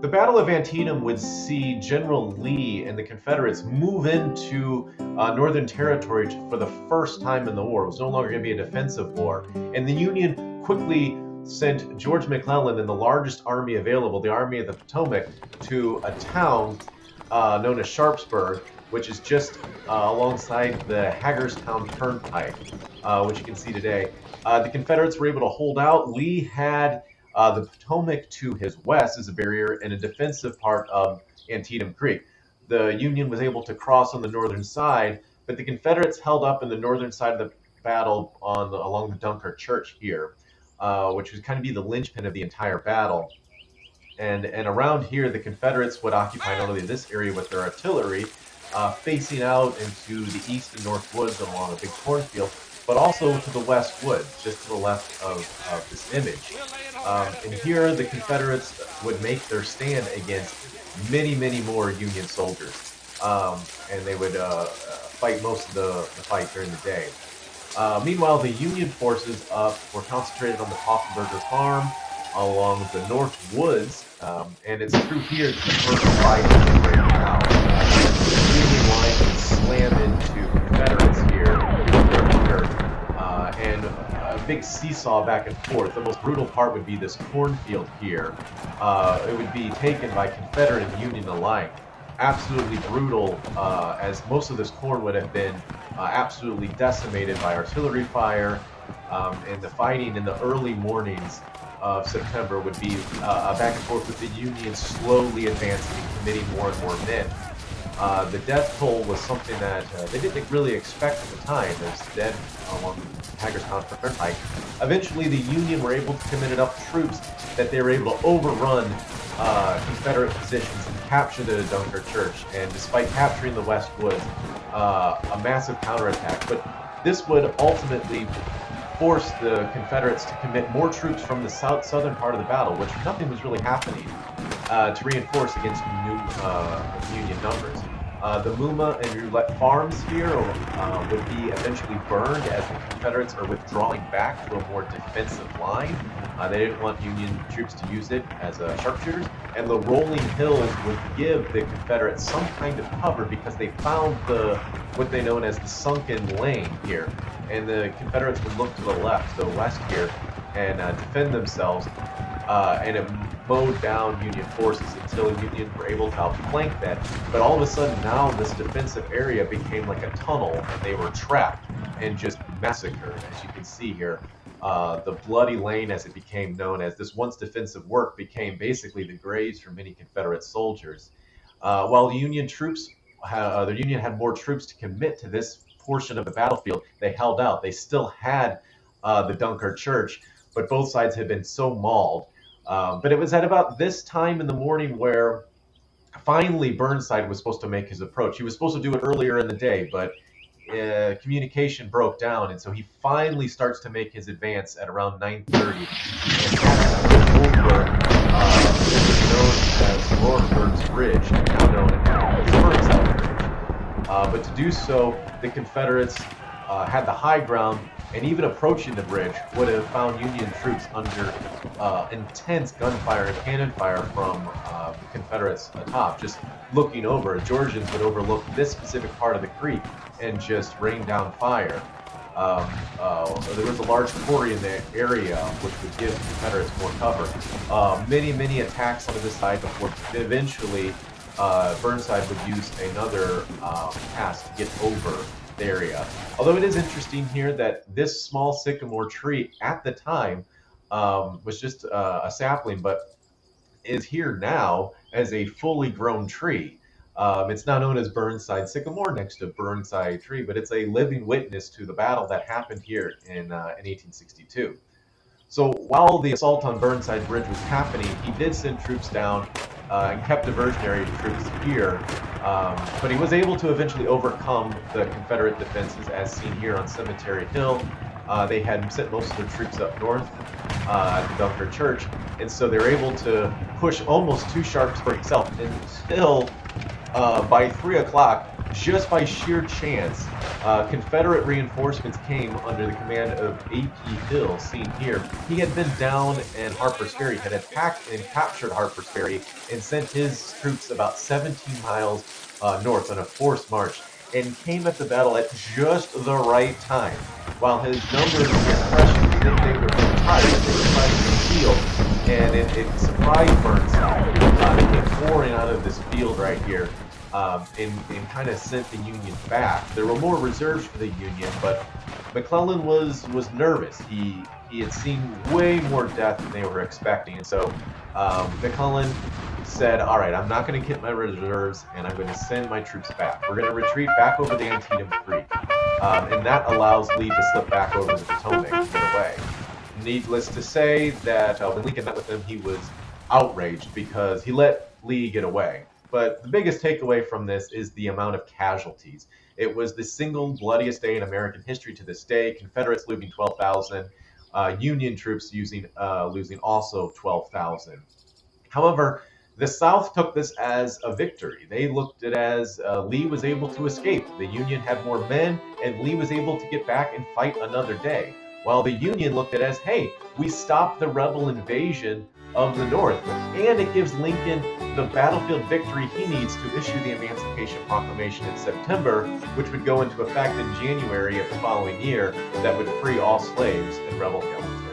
The Battle of Antietam would see General Lee and the Confederates move into Northern Territory for the first time in the war. It was no longer going to be a defensive war. And the Union quickly sent George McClellan and the largest army available, the Army of the Potomac, to a town known as Sharpsburg, which is just alongside the Hagerstown Turnpike, which you can see today. The Confederates were able to hold out. Lee had the Potomac to his west as a barrier and a defensive part of Antietam Creek. The Union was able to cross on the northern side, but the Confederates held up in the northern side of the battle along the Dunkirk Church here, which would kind of be the linchpin of the entire battle. And around here, the Confederates would occupy not only this area with their artillery, facing out into the east and north woods along a big cornfield, but also to the west woods, just to the left of this image. And here, the Confederates would make their stand against many, many more Union soldiers. And they would fight most of the fight during the day. Meanwhile, the Union forces were concentrated on the Poffenberger farm along the north woods, and it's through here that the first fight is breaking out. The Union line would slam into Confederates here with their rear, and a big seesaw back and forth. The most brutal part would be this cornfield here. It would be taken by Confederate and Union alike. Absolutely brutal, as most of this corn would have been absolutely decimated by artillery fire, and the fighting in the early mornings of September would be a back and forth with the Union slowly advancing and committing more and more men. The death toll was something that they didn't really expect at the time. There's dead along Hagerstown Turnpike. Eventually, the Union were able to commit enough troops that they were able to overrun Confederate positions and capture the Dunkirk Church. And despite capturing the West Woods, a massive counterattack. But this would ultimately force the Confederates to commit more troops from the southern part of the battle, which nothing was really happening, to reinforce against new Union numbers. The Muma and Roulette farms here would be eventually burned as the Confederates are withdrawing back to a more defensive line. They didn't want Union troops to use it as sharpshooters, and the rolling hills would give the Confederates some kind of cover because they found what they know as the sunken lane here, and the Confederates would look to the left, to the west here, and defend themselves, and it mowed down Union forces until Union were able to outflank that. But all of a sudden now this defensive area became like a tunnel, and they were trapped and just massacred, as you can see here. The Bloody Lane, as it became known as, this once defensive work became basically the graves for many Confederate soldiers. While the Union troops, the Union had more troops to commit to this portion of the battlefield, they held out. They still had the Dunkirk Church, but both sides had been so mauled. But it was at about this time in the morning where finally Burnside was supposed to make his approach. He was supposed to do it earlier in the day, but communication broke down, and so he finally starts to make his advance at around 9:30, and that's over what was known as Lordsburg's Bridge, now known as Burnside Bridge. But to do so, the Confederates had the high ground, and even approaching the bridge would have found Union troops under intense gunfire and cannon fire from the Confederates atop. Just looking over, Georgians would overlook this specific part of the creek and just rain down fire. There was a large quarry in the area which would give the Confederates more cover. Many attacks onto this side before eventually Burnside would use another pass to get over the area. Although it is interesting here that this small sycamore tree at the time was just a sapling, but is here now as a fully grown tree. It's now known as Burnside Sycamore next to Burnside Tree, but it's a living witness to the battle that happened here in 1862. So while the assault on Burnside Bridge was happening, he did send troops down and kept diversionary troops here, but he was able to eventually overcome the Confederate defenses, as seen here on Cemetery Hill. They had sent most of their troops up north at the Dunkirk Church, and so they were able to push almost to Sharpsburg itself until by 3 o'clock, just by sheer chance, Confederate reinforcements came under the command of A.P. Hill, seen here. He had been down in Harper's Ferry, had attacked and captured Harper's Ferry, and sent his troops about 17 miles north on a forced march, and came at the battle at just the right time. While his numbers were fresh, they were tired, they were fighting in the field, and it surprised Burnside. They came pouring out of this field right here, and kind of sent the Union back. There were more reserves for the Union, but McClellan was nervous. He had seen way more death than they were expecting, and so McClellan said, "All right, I'm not going to get my reserves, and I'm going to send my troops back. We're going to retreat back over the Antietam Creek," and that allows Lee to slip back over the Potomac and get away. Needless to say that when Lincoln met with him, he was outraged because he let Lee get away. But the biggest takeaway from this is the amount of casualties. It was the single bloodiest day in American history to this day. Confederates losing 12,000, Union troops losing also 12,000. However, the South took this as a victory. They looked at it as Lee was able to escape. The Union had more men, and Lee was able to get back and fight another day. While the Union looked at it as, hey, we stopped the rebel invasion of the North, and it gives Lincoln the battlefield victory he needs to issue the Emancipation Proclamation in September, which would go into effect in January of the following year, that would free all slaves and rebel captives.